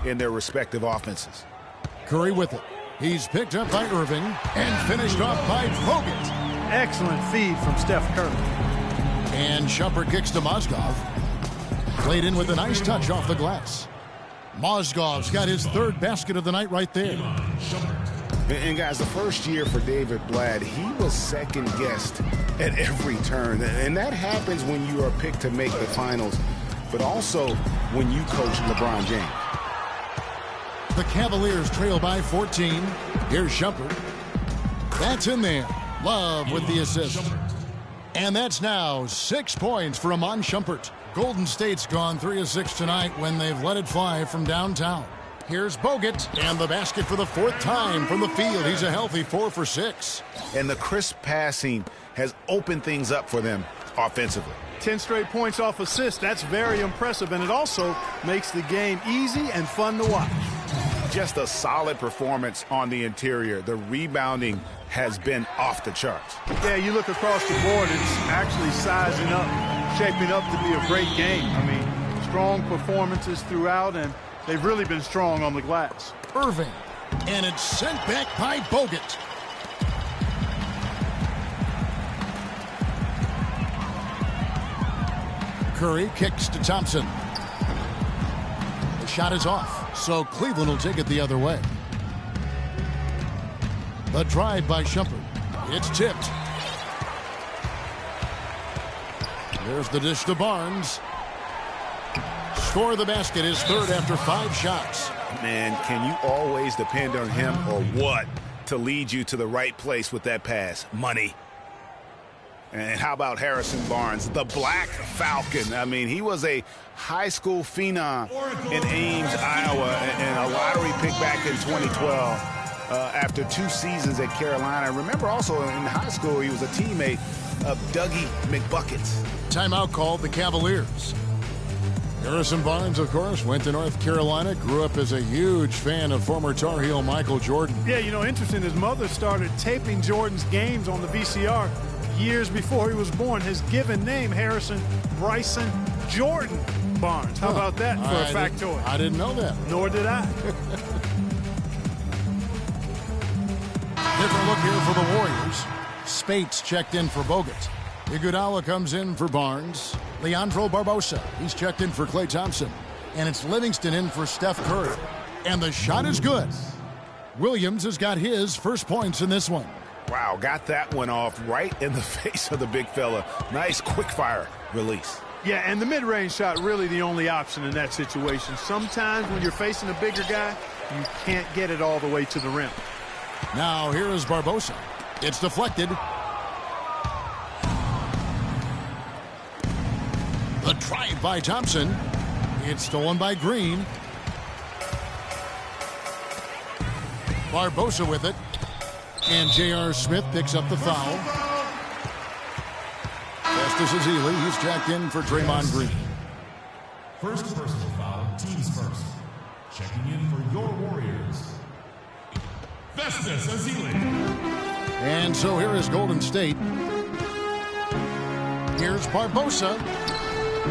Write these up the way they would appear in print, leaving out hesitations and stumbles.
in their respective offenses. Curry with it. He's picked up by Irving and finished off by Bogut. Excellent feed from Steph Curry. And Shumpert kicks to Mozgov. Played in with a nice touch off the glass. Mozgov's got his third basket of the night right there. And guys, the first year for David Blatt, he was second-guessed at every turn. And that happens when you are picked to make the finals, but also when you coach LeBron James. The Cavaliers trail by 14. Here's Shumpert. That's in there. Love with the assist. And that's now 6 points for Iman Shumpert. Golden State's gone 3 of 6 tonight when they've let it fly from downtown. Here's Bogut, and the basket for the 4th time from the field. He's a healthy 4 for 6. And the crisp passing has opened things up for them offensively. 10 straight points off assists. That's very impressive, and it also makes the game easy and fun to watch. Just a solid performance on the interior. The rebounding has been off the charts. Yeah, you look across the board, it's actually sizing up, shaping up to be a great game. I mean, strong performances throughout, and they've really been strong on the glass. Irving, and it's sent back by Bogut. Curry kicks to Thompson. The shot is off, so Cleveland will take it the other way. The drive by Shumpert. It's tipped. There's the dish to Barnes. Score the basket, his third after 5 shots. Man, can you always depend on him or what to lead you to the right place with that pass? Money. And how about Harrison Barnes, the Black Falcon? I mean, he was a high school phenom in Ames, Iowa, and a lottery pick back in 2012 after 2 seasons at Carolina. Remember also in high school, he was a teammate of Dougie McBuckets. Timeout called the Cavaliers. Harrison Barnes, of course, went to North Carolina, grew up as a huge fan of former Tar Heel Michael Jordan. Yeah, you know, interesting, his mother started taping Jordan's games on the VCR years before he was born. His given name, Harrison Bryson Jordan Barnes. How about that for a factoid? I didn't know that. Nor did I. Different look here for the Warriors. Spates checked in for Bogut. Iguodala comes in for Barnes. Leandro Barbosa, he's checked in for Klay Thompson. And it's Livingston in for Steph Curry. And the shot is good. Williams has got his first points in this one. Wow, got that one off right in the face of the big fella. Nice quick-fire release. Yeah, and the mid-range shot really the only option in that situation. Sometimes when you're facing a bigger guy, you can't get it all the way to the rim. Now here is Barbosa. It's deflected. The drive by Thompson. It's stolen by Green. Barbosa with it. And J.R. Smith picks up the foul. Festus Ezeli, he's checked in for Draymond Green. First personal foul, teams first. Checking in for your Warriors, Festus Ezeli. And so here is Golden State. Here's Barbosa.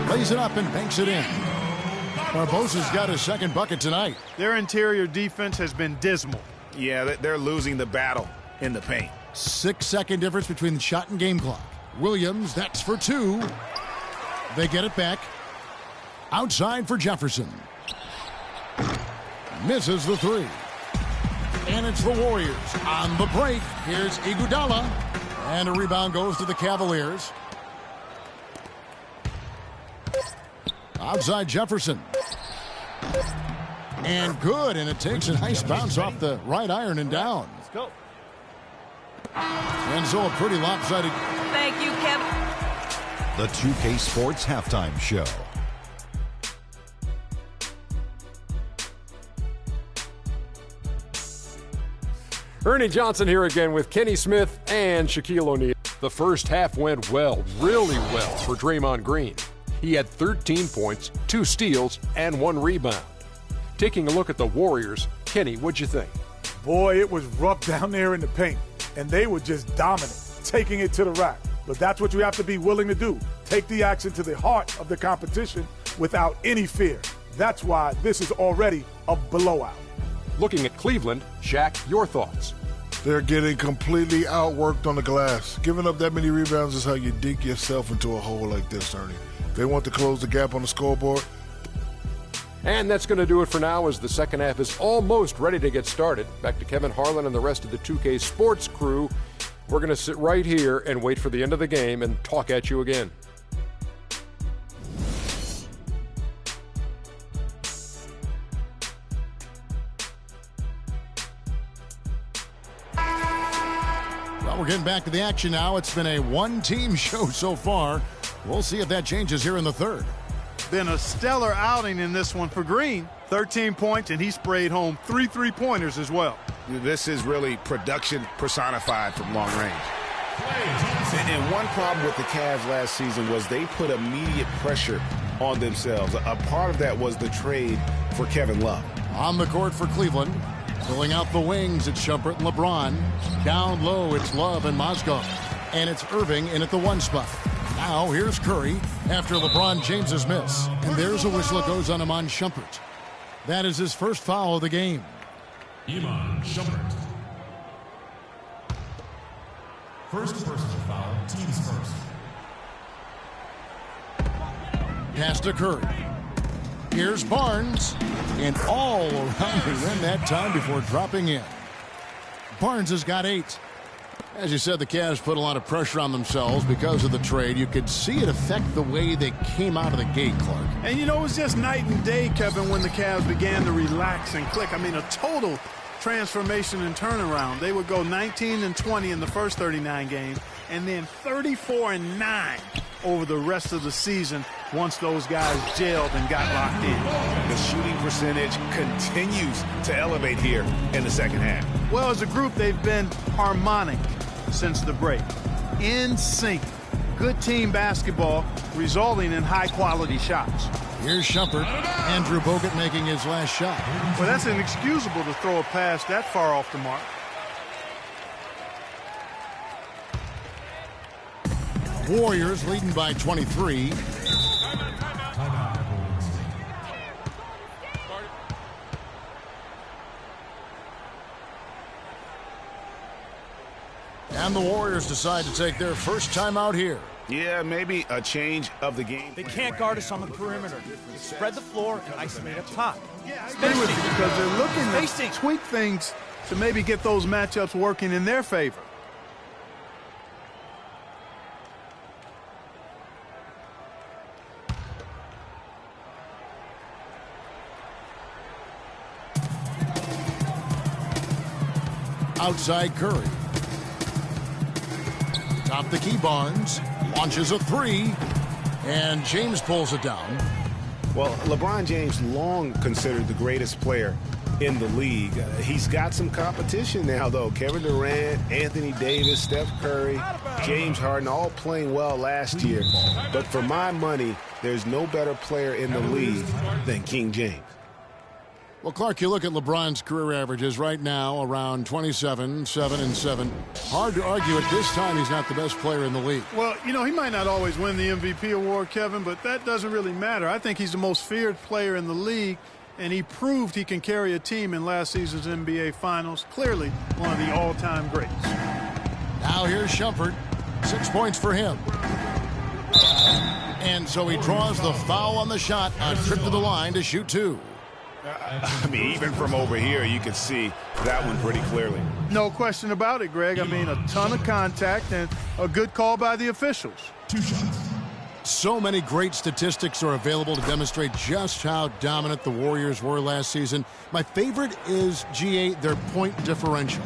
Lays it up and banks it in. Barbosa's got his second bucket tonight. Their interior defense has been dismal. Yeah, they're losing the battle in the paint. 6-second difference between the shot and game clock. Williams, that's for 2. They get it back. Outside for Jefferson. Misses the 3. And it's the Warriors on the break. Here's Iguodala. And a rebound goes to the Cavaliers. Outside Jefferson. And good, and it takes a nice bounce off the right iron and down. Let's go. And so a pretty lopsided. Thank you, Kevin. The 2K Sports Halftime Show. Ernie Johnson here again with Kenny Smith and Shaquille O'Neal. The first half went well, really well for Draymond Green. He had 13 points, 2 steals, and 1 rebound. Taking a look at the Warriors, Kenny, what'd you think? Boy, it was rough down there in the paint, and they were just dominant, taking it to the rack. But that's what you have to be willing to do. Take the action to the heart of the competition without any fear. That's why this is already a blowout. Looking at Cleveland, Shaq, your thoughts. They're getting completely outworked on the glass. Giving up that many rebounds is how you dig yourself into a hole like this, Ernie. They want to close the gap on the scoreboard. And that's going to do it for now as the second half is almost ready to get started. Back to Kevin Harlan and the rest of the 2K Sports crew. We're going to sit right here and wait for the end of the game and talk at you again. Well, we're getting back to the action now. It's been a one-team show so far. We'll see if that changes here in the third. Been a stellar outing in this one for Green. 13 points, and he sprayed home 3 3-pointers as well. This is really production personified from long range. And one problem with the Cavs last season was they put immediate pressure on themselves. A part of that was the trade for Kevin Love. On the court for Cleveland. Filling out the wings, it's Shumpert and LeBron. Down low, it's Love and Mozgov. And it's Irving in at the 1 spot. Now, here's Curry after LeBron James's miss. And there's a whistle that goes on Iman Shumpert. That is his first foul of the game. Iman Shumpert. First personal foul, team's first. Pass to Curry. Here's Barnes. And all around the rim that time before dropping in. Barnes has got 8. As you said, the Cavs put a lot of pressure on themselves because of the trade. You could see it affect the way they came out of the gate, Clark. And, you know, it was just night and day, Kevin, when the Cavs began to relax and click. I mean, a total transformation and turnaround. They would go 19-20 in the first 39 games and then 34-9 over the rest of the season once those guys gelled and got locked in. The shooting percentage continues to elevate here in the second half. Well, as a group, they've been harmonic since the break. In sync. Good team basketball resulting in high-quality shots. Here's Shumpert. Andrew Bogut making his last shot. Well, that's inexcusable to throw a pass that far off the mark. Warriors leading by 23. And the Warriors decide to take their first time out here. Yeah, maybe a change of the game. They can't guard us on the perimeter. Spread the floor and isolate up top. Stay with you because they're looking to tweak things to maybe get those matchups working in their favor. Outside Curry. Top the key, Barnes. Launches a 3. And James pulls it down. Well, LeBron James long considered the greatest player in the league. He's got some competition now, though. Kevin Durant, Anthony Davis, Steph Curry, James Harden, all playing well last year. But for my money, there's no better player in the league than King James. Well, Clark, you look at LeBron's career averages right now around 27, 7 and 7. Hard to argue at this time he's not the best player in the league. Well, you know, he might not always win the MVP award, Kevin, but that doesn't really matter. I think he's the most feared player in the league, and he proved he can carry a team in last season's NBA Finals. Clearly one of the all-time greats. Now here's Shumpert. 6 points for him. And so he draws the foul on the shot. A trip to the line to shoot 2. I mean, even from over here, you can see that one pretty clearly. No question about it, Greg. I mean, a ton of contact and a good call by the officials. 2 shots. So many great statistics are available to demonstrate just how dominant the Warriors were last season. My favorite is, GA, their point differential.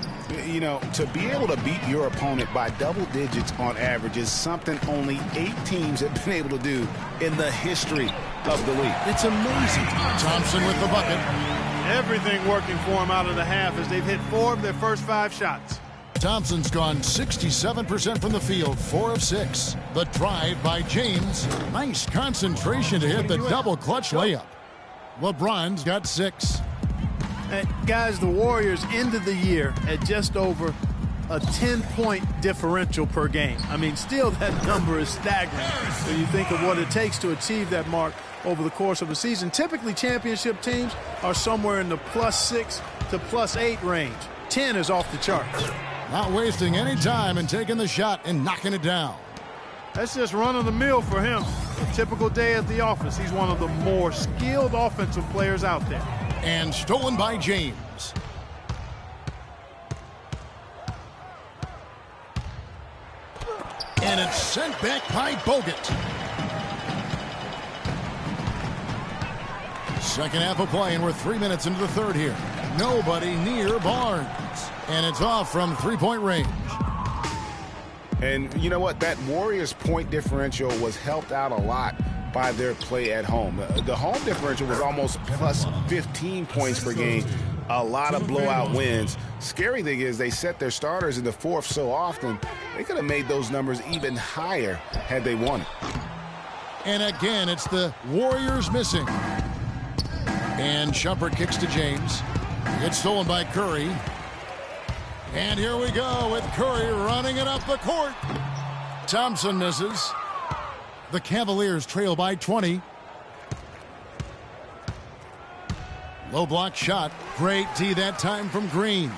You know, to be able to beat your opponent by double digits on average is something only 8 teams have been able to do in the history of the league. It's amazing. Thompson with the bucket. Everything working for him out of the half as they've hit 4 of their first 5 shots. Thompson's gone 67% from the field, 4 of 6. The drive by James. Nice concentration to hit the double clutch layup. LeBron's got 6. Guys, the Warriors ended the year at just over a 10-point differential per game. I mean, still that number is staggering when you think of what it takes to achieve that mark over the course of a season. Typically, championship teams are somewhere in the +6 to +8 range. 10 is off the charts. Not wasting any time and taking the shot and knocking it down. That's just run-of-the-mill for him. A typical day at the office. He's one of the more skilled offensive players out there. And stolen by James. And it's sent back by Bogut. Second half of play, and we're 3 minutes into the third here. Nobody near Barnes. And it's off from three-point range. And you know what? That Warriors point differential was helped out a lot by their play at home. The home differential was almost plus 15 points per game. A lot of blowout wins. Scary thing is they set their starters in the fourth so often, they could have made those numbers even higher had they won it. And again, it's the Warriors missing. And Shumpert kicks to James. It's stolen by Curry. And here we go with Curry running it up the court. Thompson misses. The Cavaliers trail by 20. Low block shot. Great D that time from Green.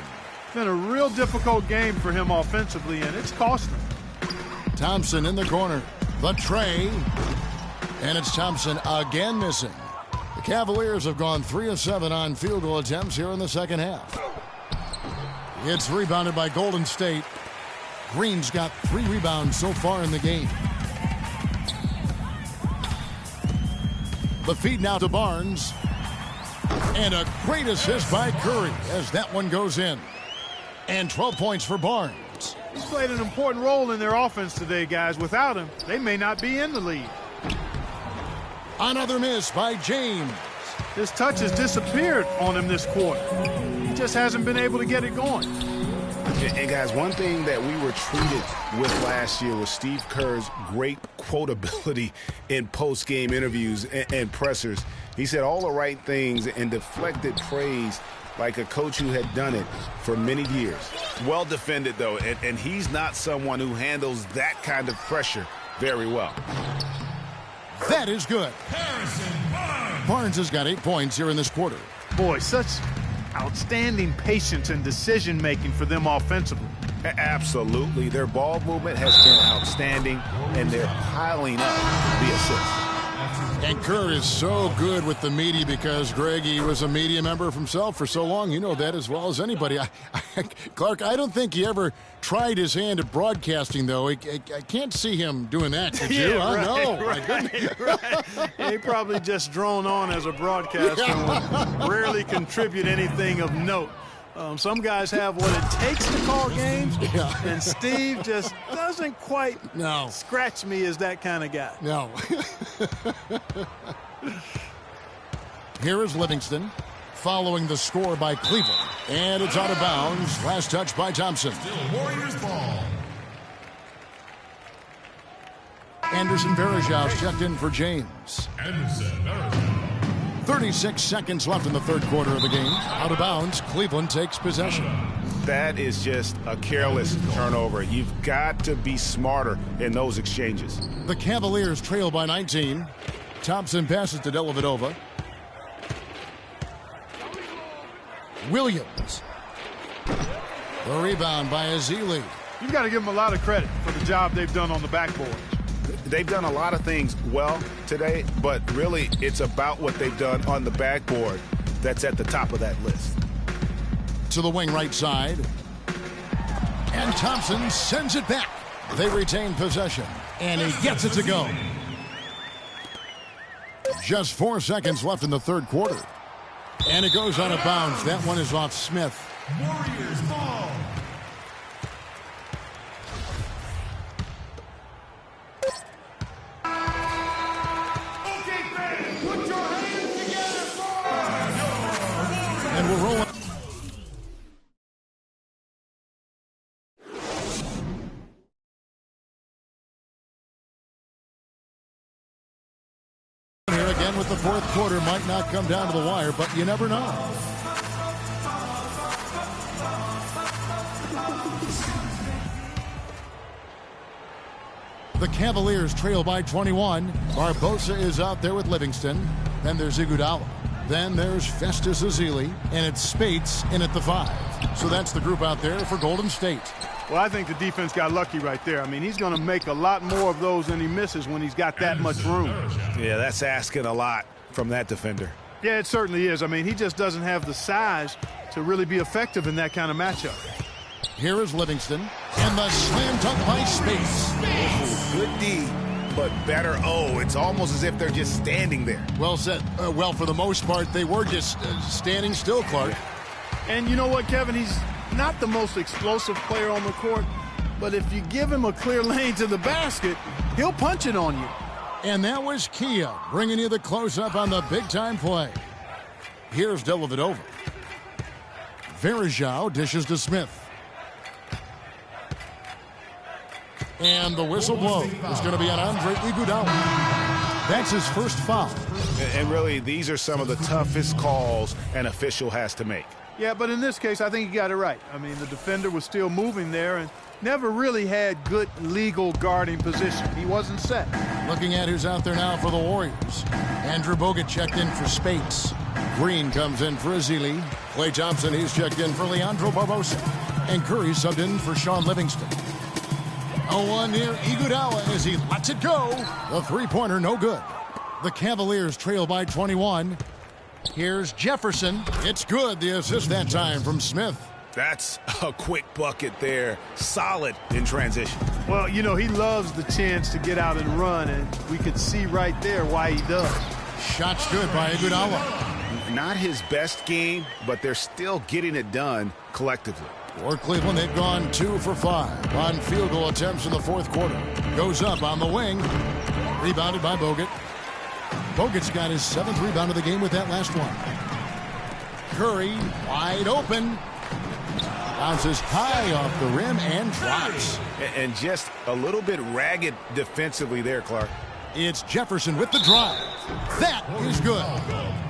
Been a real difficult game for him offensively, and it's cost him. Thompson in the corner. The tray. And it's Thompson again missing. The Cavaliers have gone 3 of 7 on field goal attempts here in the second half. It's rebounded by Golden State. Green's got 3 rebounds so far in the game. The feed now to Barnes. And a great assist by Curry as that one goes in. And 12 points for Barnes. He's played an important role in their offense today, guys. Without him, they may not be in the lead. Another miss by James. His touch has disappeared on him this quarter. He just hasn't been able to get it going. And guys, one thing that we were treated with last year was Steve Kerr's great quotability in post-game interviews and pressers. He said all the right things and deflected praise like a coach who had done it for many years. Well defended, though, and he's not someone who handles that kind of pressure very well. That is good. Barnes has got 8 points here in this quarter. Boy, such outstanding patience and decision-making for them offensively. Absolutely. Their ball movement has been outstanding, and they're piling up the assists. And Kerr is so good with the media because, Greg, he was a media member himself for so long. You know that as well as anybody. Clark, I don't think he ever tried his hand at broadcasting, though. I can't see him doing that, could you? Yeah, right, No. right. He probably just drone on as a broadcaster and would rarely contribute anything of note. Some guys have what it takes to call games, and Steve just doesn't quite scratch me as that kind of guy. No. Here is Livingston following the score by Cleveland. And it's out of bounds. Last touch by Thompson. Still Warriors ball. Anderson Varejao checked in for James. Anderson Varejao. 36 seconds left in the third quarter of the game. Out of bounds, Cleveland takes possession. That is just a careless turnover. You've got to be smarter in those exchanges. The Cavaliers trail by 19. Thompson passes to Dellavedova. Williams. The rebound by Ezeli. You've got to give them a lot of credit for the job they've done on the backboard. They've done a lot of things well today, but really it's about what they've done on the backboard that's at the top of that list. To the wing right side. And Thompson sends it back. They retain possession, and he gets it to go. Just 4 seconds left in the third quarter. And it goes out of bounds. That one is off Smith. Warriors ball. And we're rolling. Here again with the fourth quarter. Might not come down to the wire, but you never know. The Cavaliers trail by 21. Barbosa is out there with Livingston. Then there's Iguodala. Then there's Festus Ezeli, and it's Spates in at the 5. So that's the group out there for Golden State. Well, I think the defense got lucky right there. I mean, he's going to make a lot more of those than he misses when he's got that much room. Yeah, that's asking a lot from that defender. Yeah, it certainly is. I mean, he just doesn't have the size to really be effective in that kind of matchup. Here is Livingston, and the slam dunk by Spates. Good D, but better O. It's almost as if they're just standing there. Well said. Well, for the most part, they were just standing still, Clark. And you know what, Kevin? He's not the most explosive player on the court, but if you give him a clear lane to the basket, he'll punch it on you. And that was Kia bringing you the close-up on the big-time play. Here's Dellavedova. Varejao dishes to Smith. And the whistle blow is going to be on Andre Iguodala. That's his first foul. And really, these are some of the toughest calls an official has to make. Yeah, but in this case, I think he got it right. I mean, the defender was still moving there and never really had good legal guarding position. He wasn't set. Looking at who's out there now for the Warriors. Andrew Bogut checked in for Spates. Green comes in for Ezeli. Klay Thompson, he's checked in for Leandro Barbosa. And Curry subbed in for Sean Livingston. 0-1 near Iguodala as he lets it go. The three-pointer, no good. The Cavaliers trail by 21. Here's Jefferson. It's good. The assist that time from Smith. That's a quick bucket there. Solid in transition. Well, you know, he loves the chance to get out and run, and we could see right there why he does. Shot's good by Iguodala. Not his best game, but they're still getting it done collectively. For Cleveland, they've gone 2 for 5 on field goal attempts in the fourth quarter. Goes up on the wing. Rebounded by Bogut. Bogut's got his 7th rebound of the game with that last one. Curry wide open. Bounces high off the rim and drops. And just a little bit ragged defensively there, Clark. It's Jefferson with the drive. That is good.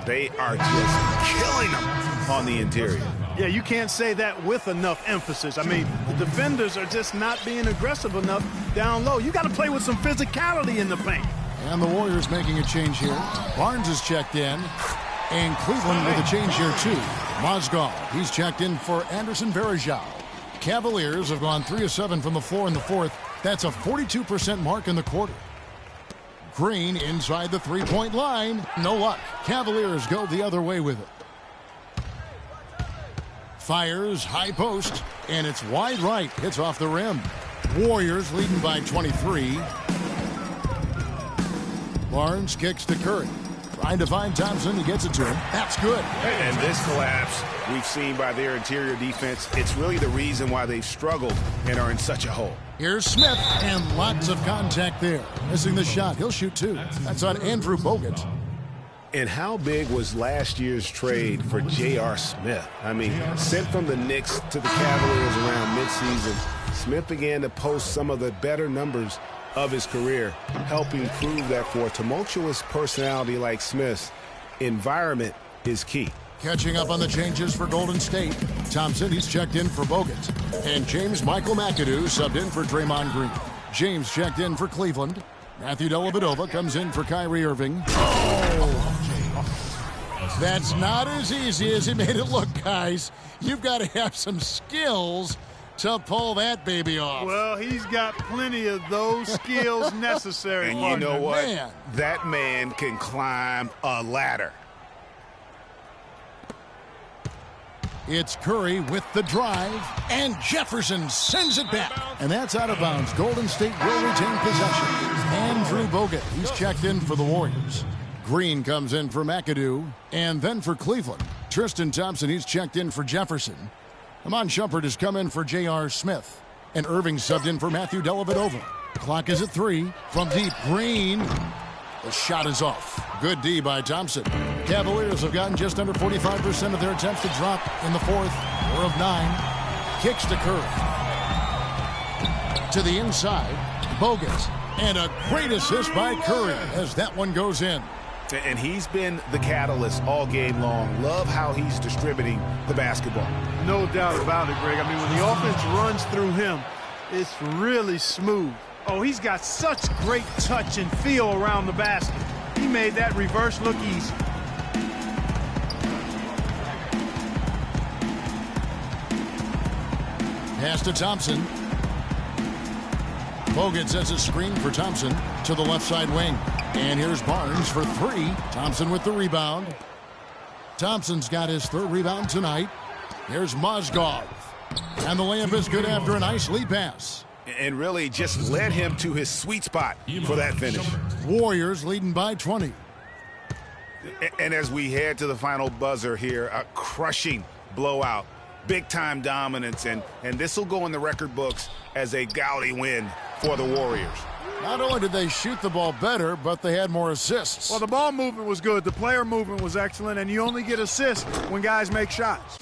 They are just killing them on the interior. Yeah, you can't say that with enough emphasis. I mean, the defenders are just not being aggressive enough down low. You got to play with some physicality in the paint. And the Warriors making a change here. Barnes is checked in. And Cleveland with a change here, too. Mozgov, he's checked in for Anderson Varejao. Cavaliers have gone 3 of 7 from the floor in the fourth. That's a 42% mark in the quarter. Green inside the three-point line. No luck. Cavaliers go the other way with it. Fires high post, and it's wide right. Hits off the rim. Warriors leading by 23. Barnes kicks to Curry. Trying to find Thompson. He gets it to him. That's good. And this collapse we've seen by their interior defense, it's really the reason why they've struggled and are in such a hole. Here's Smith, and lots of contact there. Missing the shot. He'll shoot 2. That's on Andrew Bogut. And how big was last year's trade for J.R. Smith? I mean, sent from the Knicks to the Cavaliers around midseason, Smith began to post some of the better numbers of his career, helping prove that for a tumultuous personality like Smith's, environment is key. Catching up on the changes for Golden State. Thompson, he's checked in for Bogut. And James Michael McAdoo subbed in for Draymond Green. James checked in for Cleveland. Matthew Dellavedova comes in for Kyrie Irving. Oh! That's not as easy as he made it look, guys. You've got to have some skills to pull that baby off. Well, he's got plenty of those skills necessary. And you know what? Man. That man can climb a ladder. It's Curry with the drive, and Jefferson sends it back. And that's out of bounds. Golden State will retain possession. Andrew Bogut, he's checked in for the Warriors. Green comes in for McAdoo, and then for Cleveland. Tristan Thompson, he's checked in for Jefferson. Amon Shumpert has come in for J.R. Smith. And Irving subbed in for Matthew Dellavedova. Clock is at 3. From deep, Green. The shot is off. Good D by Thompson. Cavaliers have gotten just under 45% of their attempts to drop in the fourth. 4 of 9. Kicks to Curry. To the inside, Bogut. And a great assist by Curry as that one goes in. And he's been the catalyst all game long. Love how he's distributing the basketball. No doubt about it, Greg. I mean, when the offense runs through him, it's really smooth. Oh, he's got such great touch and feel around the basket. He made that reverse look easy. Pass to Thompson. Bogut sets a screen for Thompson to the left side wing. And here's Barnes for three. Thompson with the rebound. Thompson's got his third rebound tonight. Here's Mozgov. And the layup is good after a nice lead pass. And really just led him to his sweet spot for that finish. Warriors leading by 20. And as we head to the final buzzer here, a crushing blowout. Big-time dominance, and this will go in the record books as a gaudy win for the Warriors. Not only did they shoot the ball better, but they had more assists. Well, the ball movement was good. The player movement was excellent, and you only get assists when guys make shots.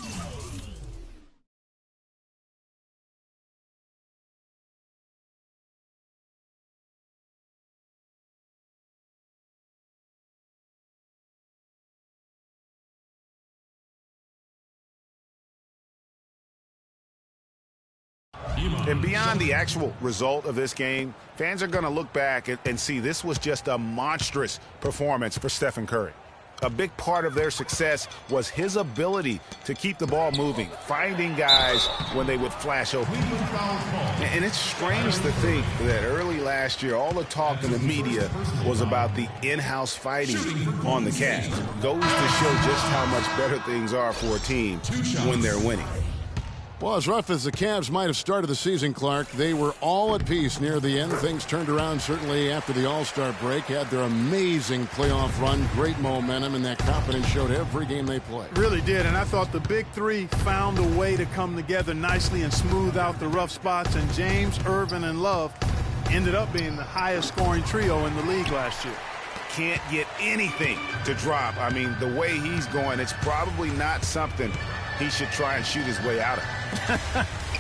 And beyond the actual result of this game, fans are going to look back and see this was just a monstrous performance for Stephen Curry. A big part of their success was his ability to keep the ball moving, finding guys when they would flash open. And it's strange to think that early last year, all the talk in the media was about the in-house fighting on the Cavs. Goes to show just how much better things are for a team when they're winning. Well, as rough as the Cavs might have started the season, Clark, they were all at peace near the end. Things turned around certainly after the All-Star break. Had their amazing playoff run, great momentum, and that confidence showed every game they played. Really did, and I thought the big three found a way to come together nicely and smooth out the rough spots, and James, Irvin, and Love ended up being the highest scoring trio in the league last year. Can't get anything to drop. I mean, the way he's going, it's probably not something he should try and shoot his way out of.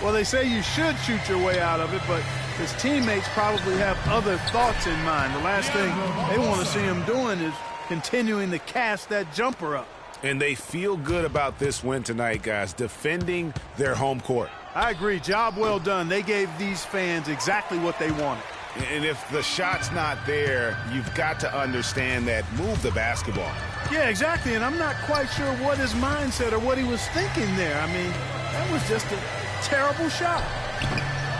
Well, they say you should shoot your way out of it, but his teammates probably have other thoughts in mind. The last thing they want to see him doing is continuing to cast that jumper up. And they feel good about this win tonight, guys, defending their home court. I agree. Job well done. They gave these fans exactly what they wanted. And if the shot's not there, you've got to understand that move the basketball. Yeah, exactly, and I'm not quite sure what his mindset or what he was thinking there. I mean, that was just a terrible shot.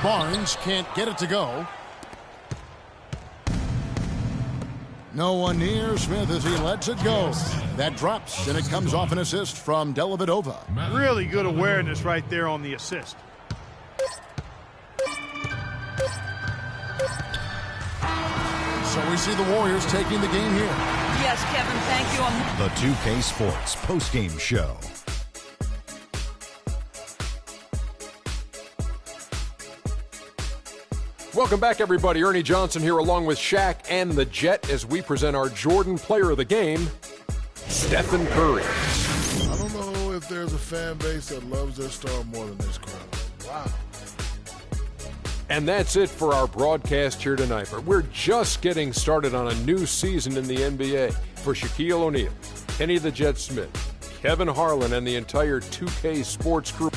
Barnes can't get it to go. No one near Smith as he lets it go. That drops, and it comes off an assist from Dellavedova. Really good awareness right there on the assist. So we see the Warriors taking the game here. Yes, Kevin, thank you. The 2K Sports postgame show. Welcome back, everybody. Ernie Johnson here along with Shaq and the Jet as we present our Jordan Player of the Game, Stephen Curry. I don't know if there's a fan base that loves their star more than this crowd. Wow. And that's it for our broadcast here tonight. But we're just getting started on a new season in the NBA. For Shaquille O'Neal, Kenny the Jet Smith, Kevin Harlan, and the entire 2K Sports crew,